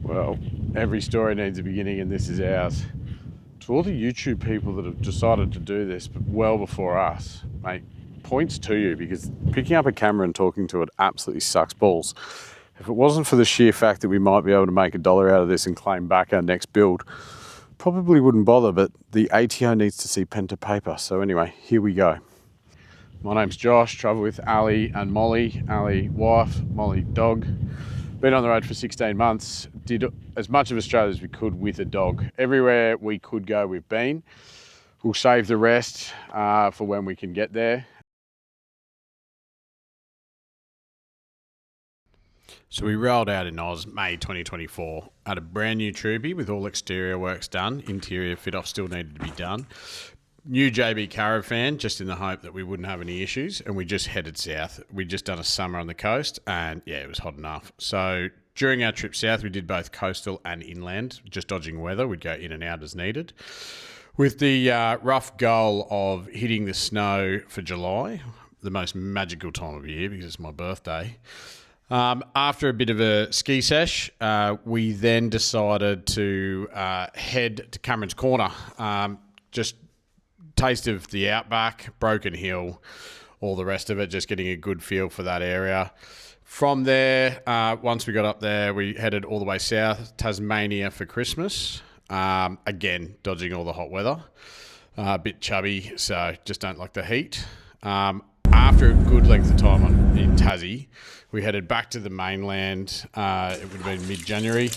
Well, every story needs a beginning, and this is ours. To all the YouTube people that have decided to do this but well before us, mate, points to you, because picking up a camera and talking to it absolutely sucks balls. If it wasn't for the sheer fact that we might be able to make $1 out of this and claim back our next build, probably wouldn't bother, but the ATO needs to see pen to paper. So anyway, here we go. My name's Josh, travel with Ali and Molly. Ali, wife, Molly, dog. Been on the road for 16 months, did as much of Australia as we could with a dog. Everywhere we could go, we've been. We'll save the rest for when we can get there. So we rolled out in Oz, May 2024, at a brand new Troopy with all exterior works done. Interior fit-off still needed to be done. New JB caravan, just in the hope that we wouldn't have any issues, and we just headed south. We'd just done a summer on the coast, and yeah, it was hot enough. So during our trip south, we did both coastal and inland, just dodging weather. We'd go in and out as needed, with the rough goal of hitting the snow for July, the most magical time of year because it's my birthday. After a bit of a ski sesh, we then decided to head to Cameron's Corner, just taste of the outback, Broken Hill, all the rest of it, just getting a good feel for that area. From there, once we got up there, we headed all the way south, Tasmania for Christmas. Again, dodging all the hot weather. A bit chubby, so just don't like the heat. After a good length of time in Tassie, we headed back to the mainland. It would have been mid-January,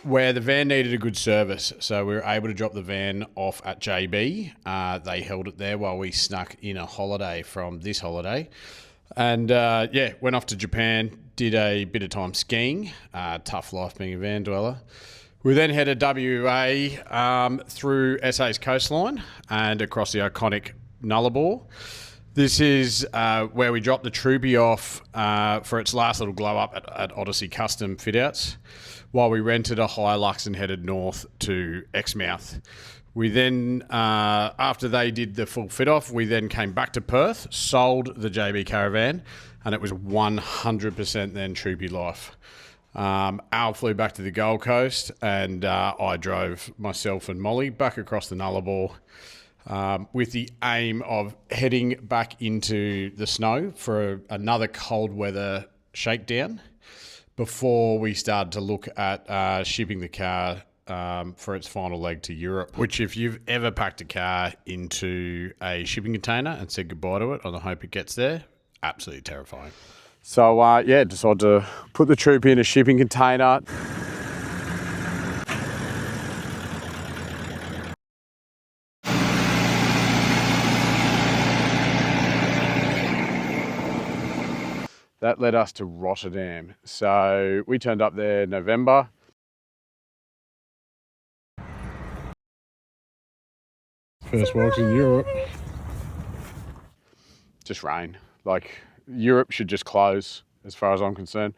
where the van needed a good service. So we were able to drop the van off at JB. They held it there while we snuck in a holiday from this holiday. And went off to Japan, did a bit of time skiing. Tough life being a van dweller. We then headed WA through SA's coastline and across the iconic Nullarbor. This is where we dropped the Troopy off for its last little glow up at Odyssey Custom Fit-Outs, while we rented a Hilux and headed north to Exmouth. We then, after they did the full fit-off, we then came back to Perth, sold the JB caravan, and it was 100% then Troopy life. Al flew back to the Gold Coast, and I drove myself and Molly back across the Nullarbor, with the aim of heading back into the snow for another cold weather shakedown before we started to look at shipping the car for its final leg to Europe, which if you've ever packed a car into a shipping container and said goodbye to it on the hope it gets there, absolutely terrifying. So decided to put the Troopy in a shipping container. That led us to Rotterdam. So we turned up there in November. First walks in Europe. Just rain. Like, Europe should just close, as far as I'm concerned,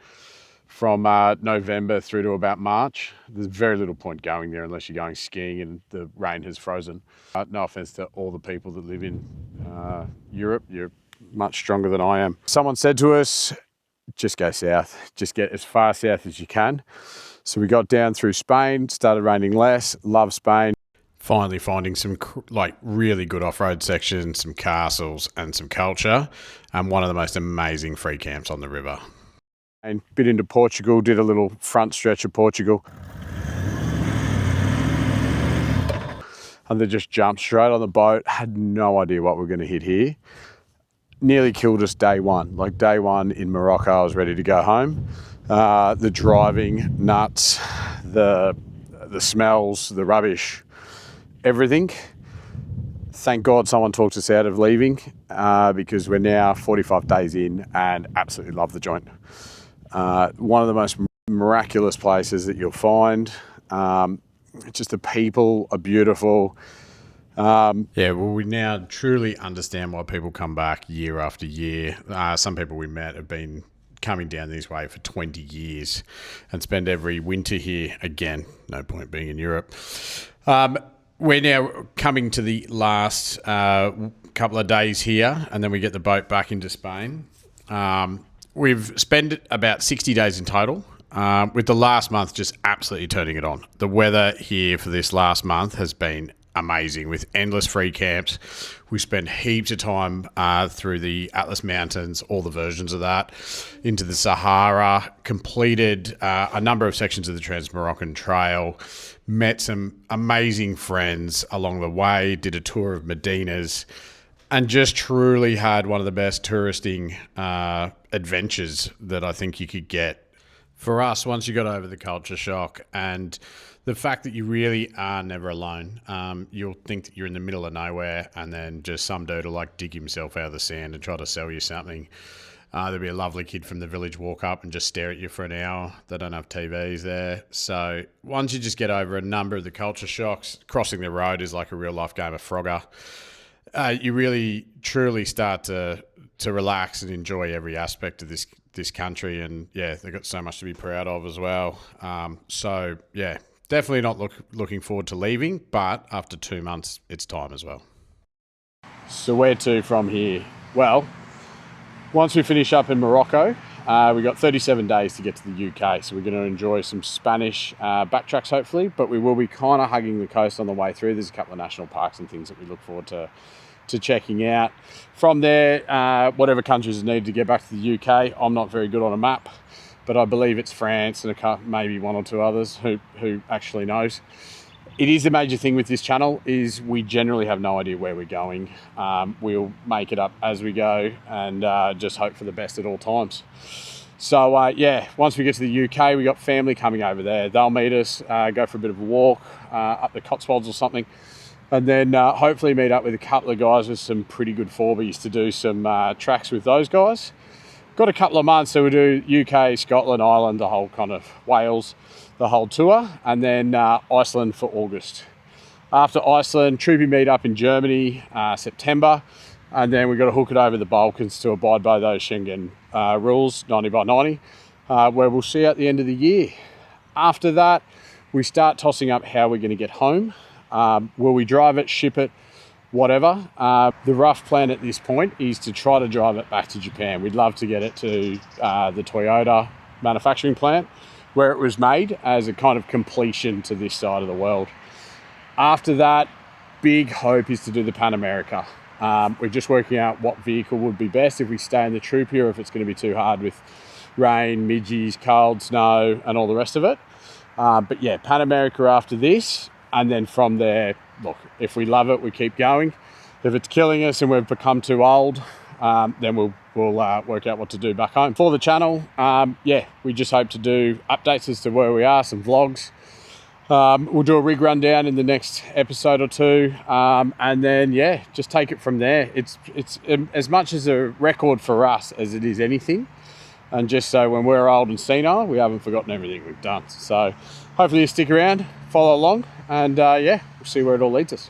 from November through to about March. There's very little point going there unless you're going skiing and the rain has frozen. No offense to all the people that live in Europe. You're much stronger than I am. Someone said to us, just go south, just get as far south as you can. So we got down through Spain, started raining less, love Spain. Finally finding some really good off-road sections, some castles and some culture, and one of the most amazing free camps on the river. And bit into Portugal, did a little front stretch of Portugal. And then just jumped straight on the boat, had no idea what we were going to hit here. Nearly killed us day one. Like day one in Morocco, I was ready to go home. The driving, nuts, the smells, the rubbish, everything. Thank God someone talked us out of leaving because we're now 45 days in and absolutely love the joint. One of the most miraculous places that you'll find. Just the people are beautiful. We now truly understand why people come back year after year. Some people we met have been coming down this way for 20 years and spend every winter here. Again, no point being in Europe. We're now coming to the last couple of days here, and then we get the boat back into Spain. We've spent about 60 days in total. with the last month just absolutely turning it on. The weather here for this last month has been amazing with endless free camps. We spent heaps of time through the Atlas Mountains, all the versions of that, into the Sahara, completed a number of sections of the Trans-Moroccan Trail, met some amazing friends along the way, did a tour of Medinas, and just truly had one of the best touristing adventures that I think you could get. For us, once you got over the culture shock and the fact that you really are never alone, you'll think that you're in the middle of nowhere and then just some dude will like dig himself out of the sand and try to sell you something. There'll be a lovely kid from the village walk up and just stare at you for an hour. They don't have TVs there. So once you just get over a number of the culture shocks, crossing the road is like a real life game of Frogger. You really, truly start to relax and enjoy every aspect of this country. And, yeah, they've got so much to be proud of as well. So, yeah, definitely not looking forward to leaving, but after 2 months, it's time as well. So where to from here? Well, once we finish up in Morocco, we've got 37 days to get to the UK, so we're going to enjoy some Spanish backtracks hopefully, but we will be kind of hugging the coast on the way through. There's a couple of national parks and things that we look forward to checking out. From there, whatever countries are needed to get back to the UK, I'm not very good on a map, but I believe it's France and maybe one or two others who actually knows. It is the major thing with this channel is we generally have no idea where we're going. We'll make it up as we go and just hope for the best at all times. So yeah, once we get to the UK, we got family coming over there. They'll meet us, go for a bit of a walk up the Cotswolds or something, and then hopefully meet up with a couple of guys with some pretty good 4Bs to do some tracks with those guys. Got a couple of months, so we'll do UK, Scotland, Ireland, the whole kind of Wales, the whole tour, and then Iceland for August. After Iceland, Troopy meet up in Germany, September, and then we've got to hook it over the Balkans to abide by those Schengen rules, 90 by 90, where we'll see at the end of the year. After that, we start tossing up how we're going to get home. Will we drive it, ship it, whatever? The rough plan at this point is to try to drive it back to Japan. We'd love to get it to the Toyota manufacturing plant where it was made as a kind of completion to this side of the world. After that, big hope is to do the Pan America. We're just working out what vehicle would be best if we stay in the Troopy or if it's going to be too hard with rain, midges, cold, snow, and all the rest of it. But yeah, Pan America after this. And then from there, look, if we love it, we keep going. If it's killing us and we've become too old, then we'll work out what to do back home. For the channel, yeah, we just hope to do updates as to where we are, some vlogs. We'll do a rig rundown in the next episode or two, and then yeah, just take it from there. It's as much as a record for us as it is anything, and just so when we're old and senile, we haven't forgotten everything we've done. So hopefully you stick around, follow along, and yeah, we'll see where it all leads us.